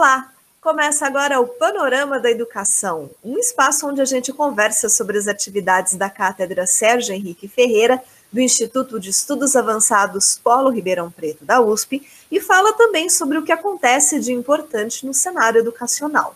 Olá! Começa agora o Panorama da Educação, um espaço onde a gente conversa sobre as atividades da Cátedra Sérgio Henrique Ferreira, do Instituto de Estudos Avançados Polo Ribeirão Preto, da USP, e fala também sobre o que acontece de importante no cenário educacional.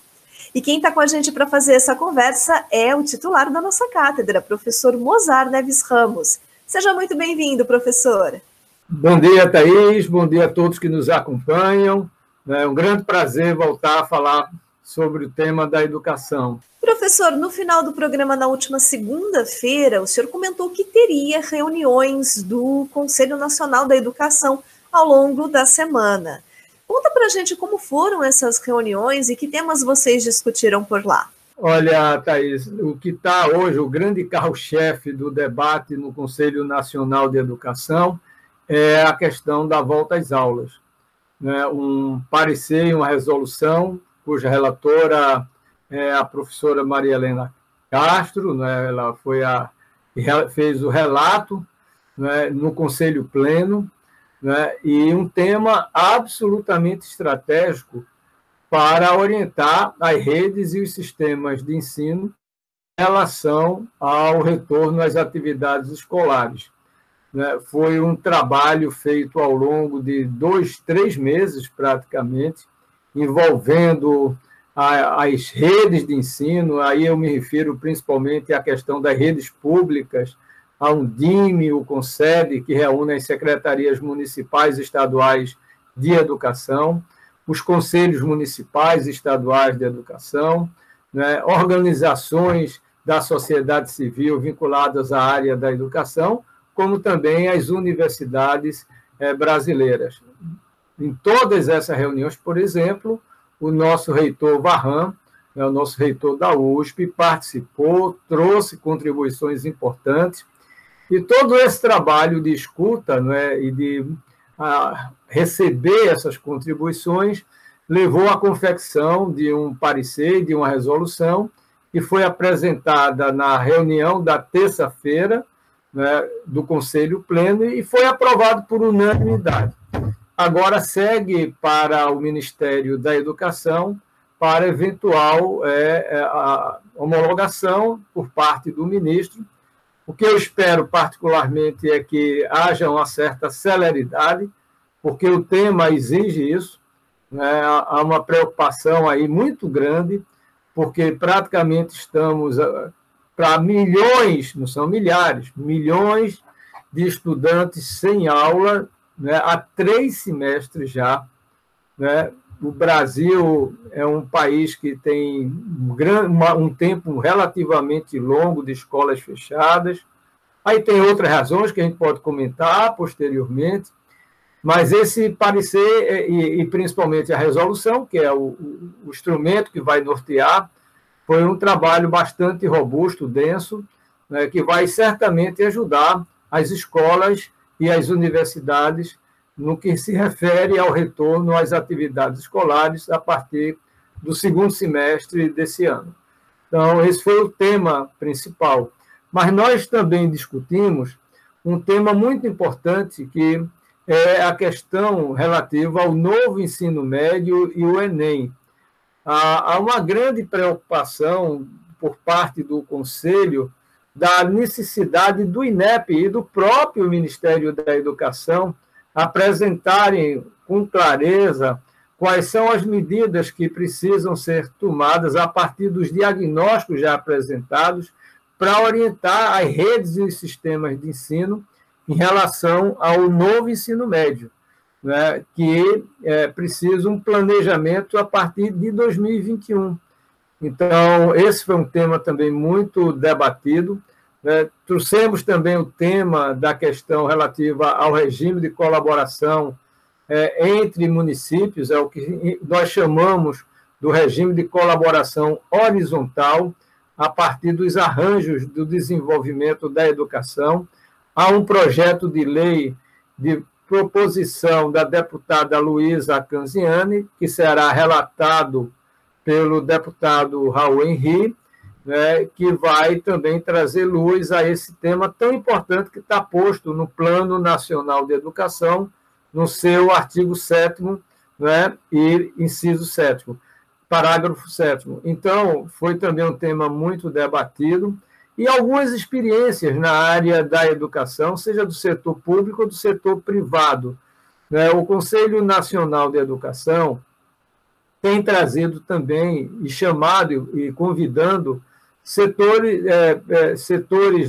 E quem está com a gente para fazer essa conversa é o titular da nossa cátedra, professor Mozar Neves Ramos. Seja muito bem-vindo, professor. Bom dia, Thaís. Bom dia a todos que nos acompanham. É um grande prazer voltar a falar sobre o tema da educação. Professor, no final do programa, na última segunda-feira, o senhor comentou que teria reuniões do Conselho Nacional da Educação ao longo da semana. Conta para a gente como foram essas reuniões e que temas vocês discutiram por lá. Olha, Thaís, o que está hoje, o grande carro-chefe do debate no Conselho Nacional de Educação é a questão da volta às aulas. Um parecer e uma resolução, cuja relatora é a professora Maria Helena Castro, ela fez o relato no Conselho Pleno, e um tema absolutamente estratégico para orientar as redes e os sistemas de ensino em relação ao retorno às atividades escolares. Foi um trabalho feito ao longo de 2-3 meses, praticamente, envolvendo as redes de ensino. Aí eu me refiro principalmente à questão das redes públicas, a Undime, o CONSEB, que reúne as secretarias municipais e estaduais de educação, os conselhos municipais e estaduais de educação, organizações da sociedade civil vinculadas à área da educação, como também as universidades brasileiras. Em todas essas reuniões, por exemplo, o nosso reitor Varran, o nosso reitor da USP, participou, trouxe contribuições importantes, e todo esse trabalho de escuta e de receber essas contribuições levou à confecção de um parecer, de uma resolução, que foi apresentada na reunião da terça-feira, do Conselho Pleno, e foi aprovado por unanimidade. Agora segue para o Ministério da Educação para eventual a homologação por parte do ministro. O que eu espero particularmente é que haja uma certa celeridade, porque o tema exige isso. Há uma preocupação aí muito grande, porque praticamente estamos para milhões, não são milhares, milhões de estudantes sem aula, há 3 semestres já. O Brasil é um país que tem um tempo relativamente longo de escolas fechadas. Aí tem outras razões que a gente pode comentar posteriormente, mas esse parecer, e principalmente a resolução, que é o instrumento que vai nortear, foi um trabalho bastante robusto, denso, que vai certamente ajudar as escolas e as universidades no que se refere ao retorno às atividades escolares a partir do 2º semestre desse ano. Então, esse foi o tema principal. Mas nós também discutimos um tema muito importante, que é a questão relativa ao novo ensino médio e o Enem. Há uma grande preocupação por parte do Conselho da necessidade do INEP e do próprio Ministério da Educação apresentarem com clareza quais são as medidas que precisam ser tomadas a partir dos diagnósticos já apresentados para orientar as redes e os sistemas de ensino em relação ao novo ensino médio, que é preciso um planejamento a partir de 2021. Então, esse foi um tema também muito debatido. Trouxemos também o tema da questão relativa ao regime de colaboração entre municípios, é o que nós chamamos do regime de colaboração horizontal, a partir dos arranjos do desenvolvimento da educação. Há um projeto de lei de proposição da deputada Luísa Canziani, que será relatado pelo deputado Raul Henri, que vai também trazer luz a esse tema tão importante que está posto no Plano Nacional de Educação, no seu artigo 7º, né? E inciso 7º, parágrafo 7º. Então, foi também um tema muito debatido, e algumas experiências na área da educação, seja do setor público ou do setor privado, né? O Conselho Nacional de Educação tem trazido também, e chamado e convidando setores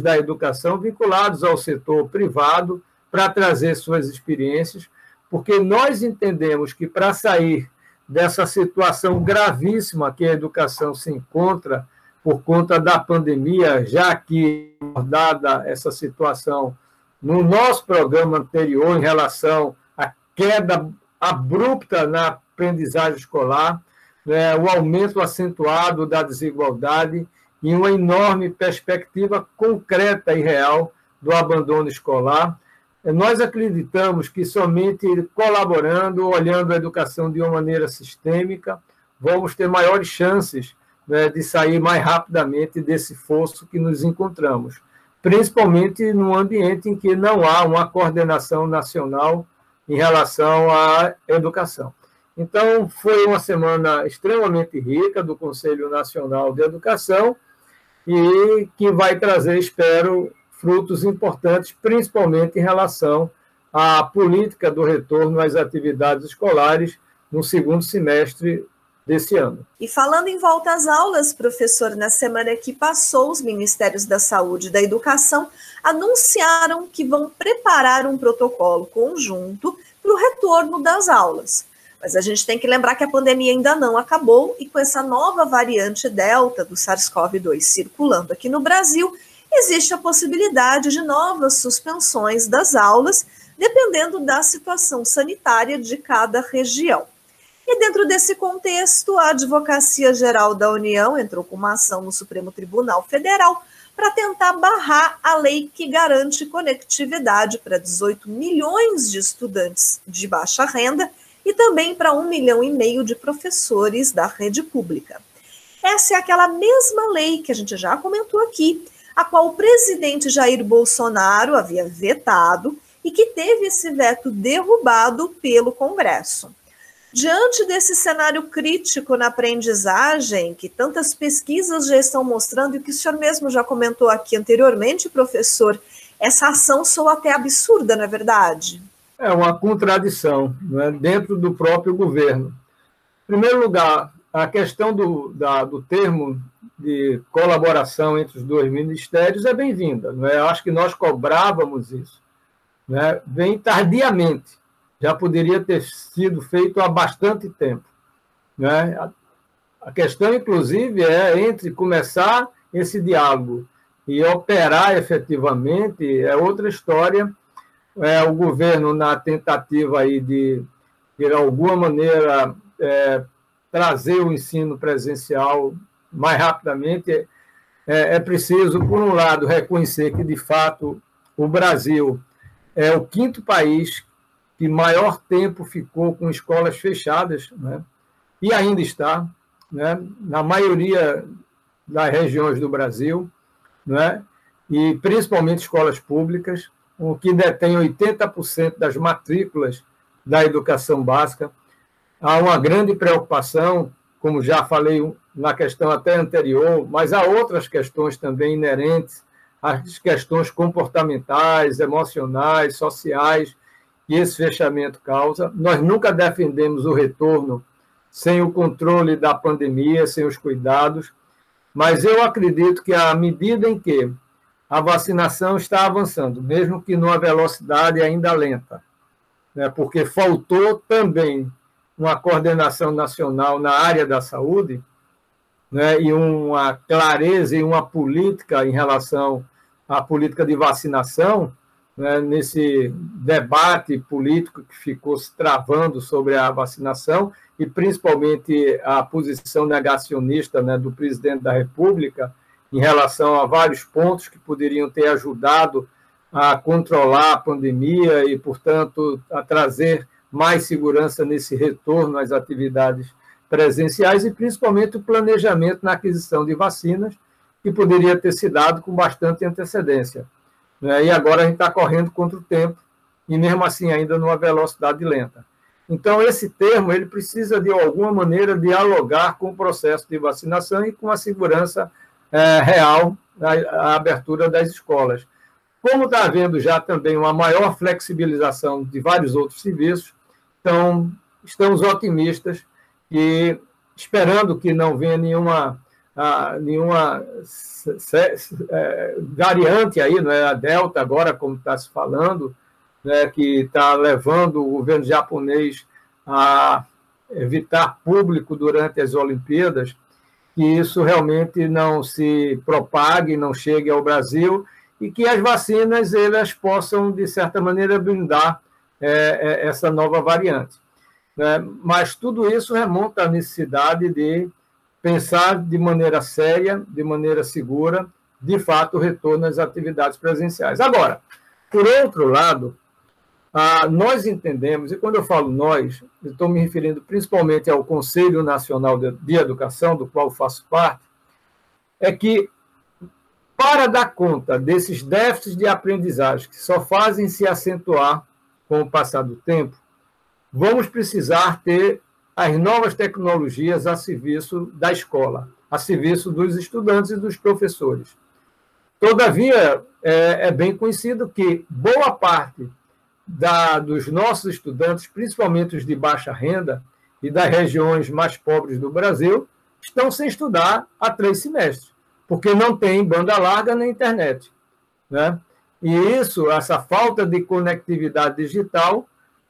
da educação vinculados ao setor privado para trazer suas experiências, porque nós entendemos que para sair dessa situação gravíssima que a educação se encontra por conta da pandemia, já que, dada essa situação, no nosso programa anterior, em relação à queda abrupta na aprendizagem escolar, né, o aumento acentuado da desigualdade e uma enorme perspectiva concreta e real do abandono escolar, nós acreditamos que somente colaborando, olhando a educação de uma maneira sistêmica, vamos ter maiores chances, né, de sair mais rapidamente desse fosso que nos encontramos, principalmente num ambiente em que não há uma coordenação nacional em relação à educação. Então, foi uma semana extremamente rica do Conselho Nacional de Educação e que vai trazer, espero, frutos importantes, principalmente em relação à política do retorno às atividades escolares no segundo semestre desse ano. E falando em volta às aulas, professor, na semana que passou, os Ministérios da Saúde e da Educação anunciaram que vão preparar um protocolo conjunto para o retorno das aulas. Mas a gente tem que lembrar que a pandemia ainda não acabou e com essa nova variante Delta do SARS-CoV-2 circulando aqui no Brasil, existe a possibilidade de novas suspensões das aulas, dependendo da situação sanitária de cada região. E dentro desse contexto, a Advocacia Geral da União entrou com uma ação no Supremo Tribunal Federal para tentar barrar a lei que garante conectividade para 18 milhões de estudantes de baixa renda e também para 1,5 milhão de professores da rede pública. Essa é aquela mesma lei que a gente já comentou aqui, a qual o presidente Jair Bolsonaro havia vetado e que teve esse veto derrubado pelo Congresso. Diante desse cenário crítico na aprendizagem, que tantas pesquisas já estão mostrando, e que o senhor mesmo já comentou aqui anteriormente, professor, essa ação soa até absurda, não é verdade? É uma contradição, né, dentro do próprio governo. Em primeiro lugar, a questão do termo de colaboração entre os dois ministérios é bem-vinda. Né? Eu acho que nós cobrávamos isso. Né? Vem tardiamente. Já poderia ter sido feito há bastante tempo. Né? A questão, inclusive, é entre começar esse diálogo e operar efetivamente, é outra história. O governo, na tentativa aí de alguma maneira, trazer o ensino presencial mais rapidamente, é preciso, por um lado, reconhecer que, de fato, o Brasil é o 5º país que maior tempo ficou com escolas fechadas, né? E ainda está, né? Na maioria das regiões do Brasil, né? E principalmente escolas públicas, o que detém 80% das matrículas da educação básica. Há uma grande preocupação, como já falei na questão até anterior, mas há outras questões também inerentes às questões comportamentais, emocionais, sociais, que esse fechamento causa. Nós nunca defendemos o retorno sem o controle da pandemia, sem os cuidados, mas eu acredito que à medida em que a vacinação está avançando, mesmo que numa velocidade ainda lenta, né, porque faltou também uma coordenação nacional na área da saúde, né, e uma clareza e uma política em relação à política de vacinação, né, nesse debate político que ficou se travando sobre a vacinação e principalmente a posição negacionista, né, do presidente da República em relação a vários pontos que poderiam ter ajudado a controlar a pandemia e, portanto, a trazer mais segurança nesse retorno às atividades presenciais e, principalmente, o planejamento na aquisição de vacinas, que poderia ter se dado com bastante antecedência. E agora a gente está correndo contra o tempo, e mesmo assim ainda numa velocidade lenta. Então, esse termo ele precisa, de alguma maneira, dialogar com o processo de vacinação e com a segurança real da abertura das escolas. Como está havendo já também uma maior flexibilização de vários outros serviços, então, estamos otimistas e esperando que não venha nenhuma variante aí, não é? A Delta agora, como está se falando, né, que está levando o governo japonês a evitar público durante as Olimpíadas, que isso realmente não se propague, não chegue ao Brasil e que as vacinas elas possam, de certa maneira, blindar essa nova variante. Né? Mas tudo isso remonta à necessidade de pensar de maneira séria, de maneira segura, de fato, o retorno às atividades presenciais. Agora, por outro lado, nós entendemos, e quando eu falo nós, estou me referindo principalmente ao Conselho Nacional de Educação, do qual faço parte, é que, para dar conta desses déficits de aprendizagem que só fazem se acentuar com o passar do tempo, vamos precisar ter as novas tecnologias a serviço da escola, a serviço dos estudantes e dos professores. Todavia, é bem conhecido que boa parte dos nossos estudantes, principalmente os de baixa renda e das regiões mais pobres do Brasil, estão sem estudar há 3 semestres, porque não tem banda larga na internet. Né? E essa falta de conectividade digital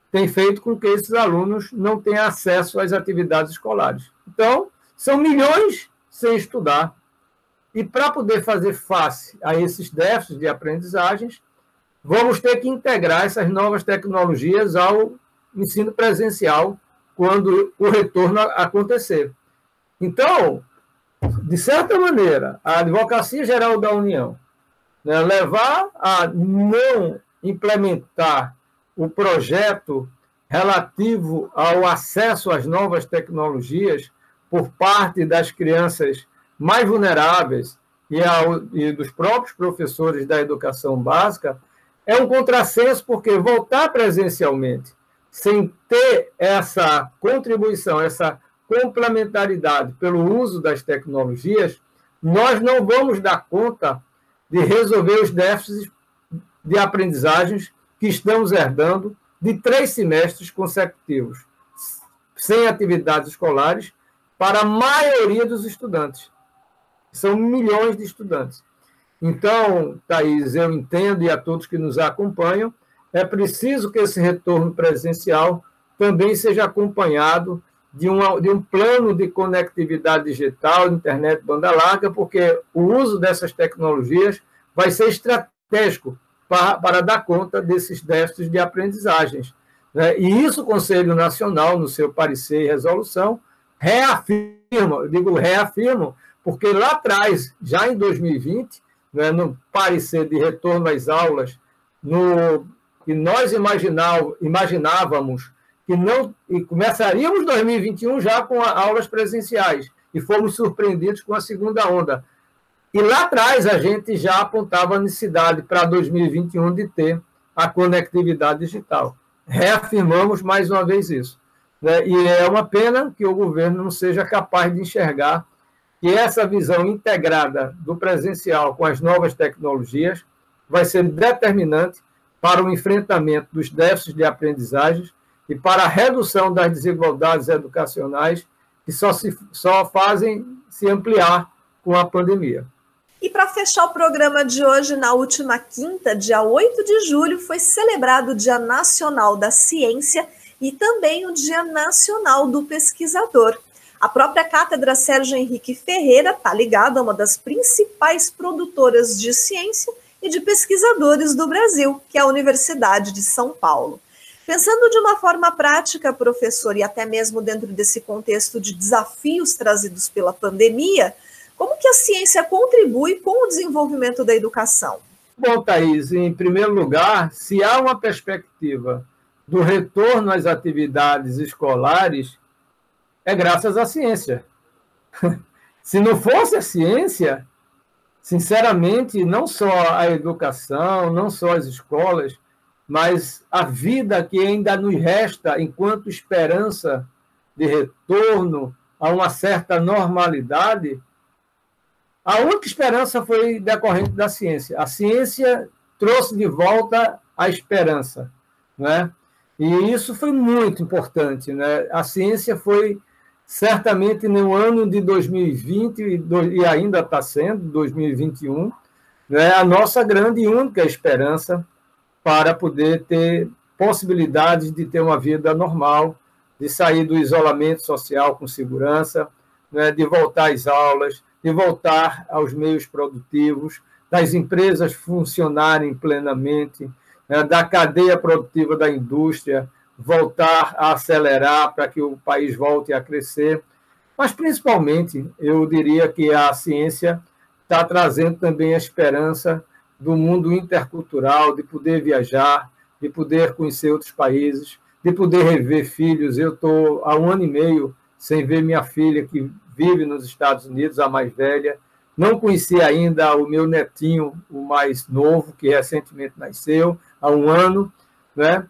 tem feito com que esses alunos não tenham acesso às atividades escolares. Então, são milhões sem estudar. E para poder fazer face a esses déficits de aprendizagens, vamos ter que integrar essas novas tecnologias ao ensino presencial quando o retorno acontecer. Então, de certa maneira, a Advocacia Geral da União, né, levar a não implementar o projeto relativo ao acesso às novas tecnologias por parte das crianças mais vulneráveis e dos próprios professores da educação básica, é um contrassenso, porque voltar presencialmente, sem ter essa contribuição, essa complementaridade pelo uso das tecnologias, nós não vamos dar conta de resolver os déficits de aprendizagens que estamos herdando de 3 semestres consecutivos, sem atividades escolares, para a maioria dos estudantes. São milhões de estudantes. Então, Thaís, eu entendo, e a todos que nos acompanham, é preciso que esse retorno presencial também seja acompanhado de um plano de conectividade digital, internet banda larga, porque o uso dessas tecnologias vai ser estratégico para dar conta desses déficits de aprendizagens. Né? E isso o Conselho Nacional, no seu parecer e resolução, reafirma, porque lá atrás, já em 2020, né, no parecer de retorno às aulas, que nós imaginávamos que não, e começaríamos 2021 já com aulas presenciais, e fomos surpreendidos com a segunda onda. E lá atrás a gente já apontava a necessidade para 2021 de ter a conectividade digital. Reafirmamos mais uma vez isso. Né? E é uma pena que o governo não seja capaz de enxergar que essa visão integrada do presencial com as novas tecnologias vai ser determinante para o enfrentamento dos déficits de aprendizagens e para a redução das desigualdades educacionais que só fazem se ampliar com a pandemia. E para fechar o programa de hoje, na última quinta, dia 8 de julho, foi celebrado o Dia Nacional da Ciência e também o Dia Nacional do Pesquisador. A própria Cátedra Sérgio Henrique Ferreira está ligada a uma das principais produtoras de ciência e de pesquisadores do Brasil, que é a Universidade de São Paulo. Pensando de uma forma prática, professor, e até mesmo dentro desse contexto de desafios trazidos pela pandemia, como que a ciência contribui com o desenvolvimento da educação? Bom, Thaís, em primeiro lugar, se há uma perspectiva do retorno às atividades escolares, é graças à ciência. Se não fosse a ciência, sinceramente, não só a educação, não só as escolas, mas a vida que ainda nos resta enquanto esperança de retorno a uma certa normalidade, a única esperança foi decorrente da ciência. A ciência trouxe de volta a esperança, né? E isso foi muito importante, né? A ciência foi, certamente, no ano de 2020, e ainda está sendo, 2021, né, a nossa grande e única esperança para poder ter possibilidades de ter uma vida normal, de sair do isolamento social com segurança, né, de voltar às aulas, de voltar aos meios produtivos, das empresas funcionarem plenamente, né, da cadeia produtiva da indústria voltar a acelerar para que o país volte a crescer. Mas, principalmente, eu diria que a ciência está trazendo também a esperança do mundo intercultural, de poder viajar, de poder conhecer outros países, de poder rever filhos. Eu estou há 1 ano e meio sem ver minha filha, que vive nos Estados Unidos, a mais velha. Não conheci ainda o meu netinho, o mais novo, que recentemente nasceu, há 1 ano, né?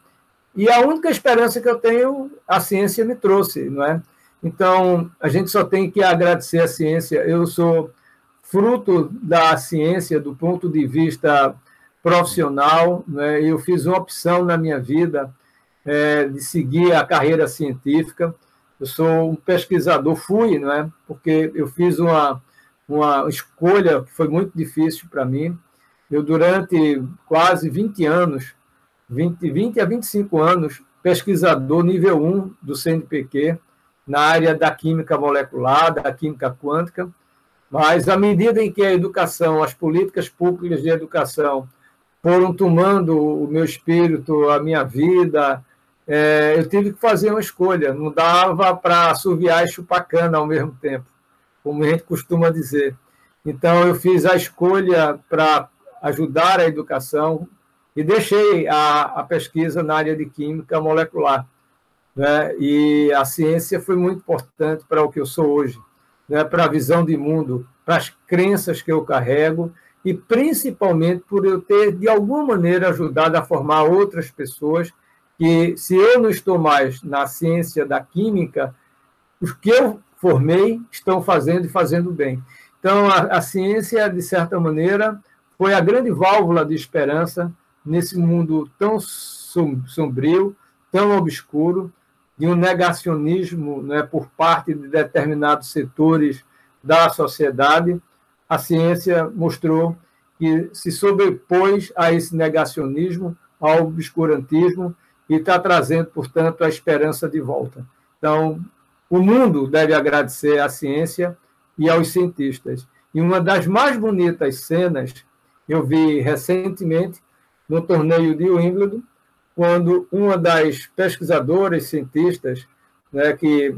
E a única esperança que eu tenho, a ciência me trouxe, não é? Então, a gente só tem que agradecer a ciência. Eu sou fruto da ciência do ponto de vista profissional, né? Eu fiz uma opção na minha vida de seguir a carreira científica. Eu sou um pesquisador, fui, não é? Porque eu fiz uma escolha que foi muito difícil para mim. Eu, durante quase 20 anos, 20 a 25 anos, pesquisador nível 1 do CNPq, na área da química molecular, da química quântica, mas à medida em que a educação, as políticas públicas de educação foram tomando o meu espírito, a minha vida, eu tive que fazer uma escolha, não dava para assoviar e chupar cana ao mesmo tempo, como a gente costuma dizer. Então, eu fiz a escolha para ajudar a educação e deixei a pesquisa na área de química molecular, né? E a ciência foi muito importante para o que eu sou hoje, né? Para a visão de mundo, para as crenças que eu carrego e principalmente por eu ter, de alguma maneira, ajudado a formar outras pessoas que, se eu não estou mais na ciência da química, os que eu formei estão fazendo e fazendo bem. Então, a ciência, de certa maneira, foi a grande válvula de esperança nesse mundo tão sombrio, tão obscuro, de um negacionismo, né, por parte de determinados setores da sociedade. A ciência mostrou que se sobrepôs a esse negacionismo, ao obscurantismo, e está trazendo, portanto, a esperança de volta. Então, o mundo deve agradecer à ciência e aos cientistas. E uma das mais bonitas cenas eu vi recentemente no torneio de Wimbledon, quando uma das pesquisadoras, cientistas, né, que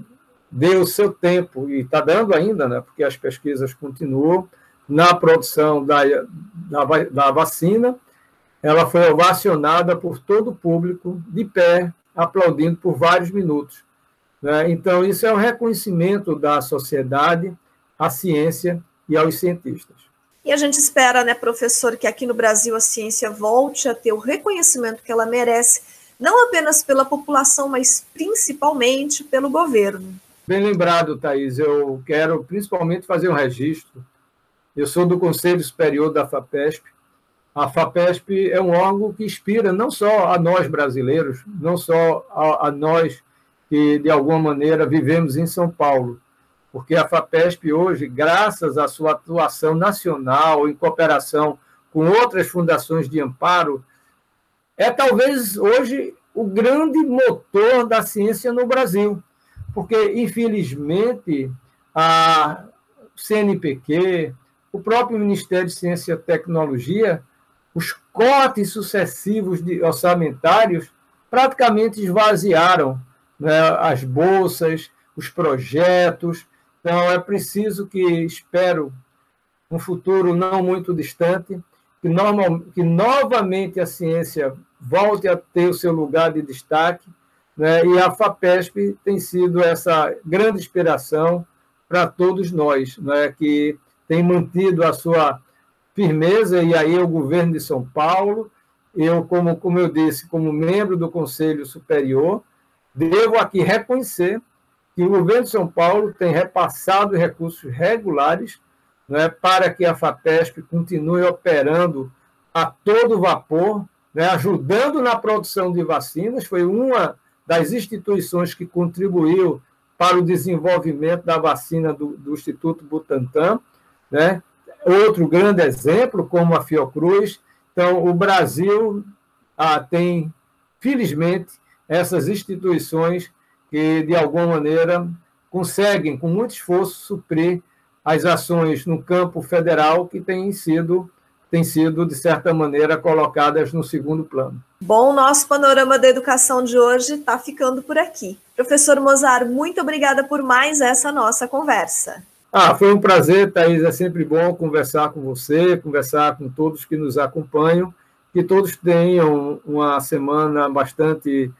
deu o seu tempo, e está dando ainda, né, porque as pesquisas continuam, na produção da vacina, ela foi ovacionada por todo o público, de pé, aplaudindo por vários minutos, né? Então, isso é um reconhecimento da sociedade, à ciência e aos cientistas. E a gente espera, né, professor, que aqui no Brasil a ciência volte a ter o reconhecimento que ela merece, não apenas pela população, mas principalmente pelo governo. Bem lembrado, Thaís. Eu quero principalmente fazer um registro. Eu sou do Conselho Superior da FAPESP. A FAPESP é um órgão que inspira não só a nós brasileiros, não só a nós que, de alguma maneira, vivemos em São Paulo, porque a FAPESP hoje, graças à sua atuação nacional, em cooperação com outras fundações de amparo, é talvez hoje o grande motor da ciência no Brasil, porque, infelizmente, a CNPq, o próprio Ministério de Ciência e Tecnologia, os cortes sucessivos orçamentários praticamente esvaziaram, né, as bolsas, os projetos. Então, é preciso que, espero, um futuro não muito distante, que novamente a ciência volte a ter o seu lugar de destaque, né, e a FAPESP tem sido essa grande inspiração para todos nós, né, que tem mantido a sua firmeza, e aí o governo de São Paulo, eu, como eu disse, como membro do Conselho Superior, devo aqui reconhecer que o governo de São Paulo tem repassado recursos regulares, né, para que a FAPESP continue operando a todo vapor, né, ajudando na produção de vacinas. Foi uma das instituições que contribuiu para o desenvolvimento da vacina do Instituto Butantan, né? Outro grande exemplo, como a Fiocruz. Então, o Brasil tem, felizmente, essas instituições que, de alguma maneira, conseguem, com muito esforço, suprir as ações no campo federal que têm sido, de certa maneira, colocadas no segundo plano. Bom, nosso panorama da educação de hoje está ficando por aqui. Professor Mozar, muito obrigada por mais essa nossa conversa. Foi um prazer, Thaís, é sempre bom conversar com você, conversar com todos que nos acompanham, que todos tenham uma semana bastante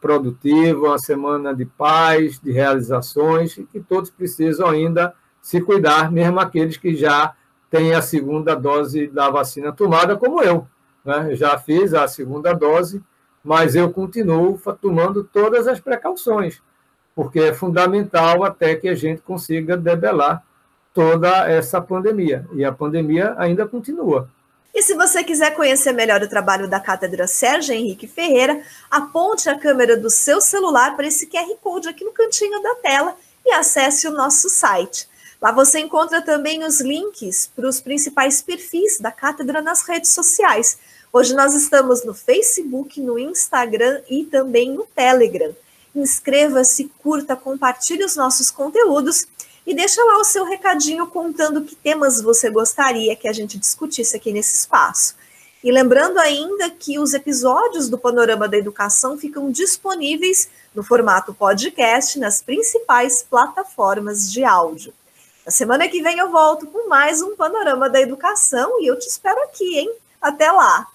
produtiva, uma semana de paz, de realizações, e que todos precisam ainda se cuidar, mesmo aqueles que já têm a segunda dose da vacina tomada, como eu, né? Já fiz a segunda dose, mas eu continuo tomando todas as precauções, porque é fundamental até que a gente consiga debelar toda essa pandemia. E a pandemia ainda continua. E se você quiser conhecer melhor o trabalho da Cátedra Sérgio Henrique Ferreira, aponte a câmera do seu celular para esse QR Code aqui no cantinho da tela e acesse o nosso site. Lá você encontra também os links para os principais perfis da Cátedra nas redes sociais. Hoje nós estamos no Facebook, no Instagram e também no Telegram. Inscreva-se, curta, compartilhe os nossos conteúdos e deixa lá o seu recadinho contando que temas você gostaria que a gente discutisse aqui nesse espaço. E lembrando ainda que os episódios do Panorama da Educação ficam disponíveis no formato podcast nas principais plataformas de áudio. Na semana que vem eu volto com mais um Panorama da Educação e eu te espero aqui, hein? Até lá!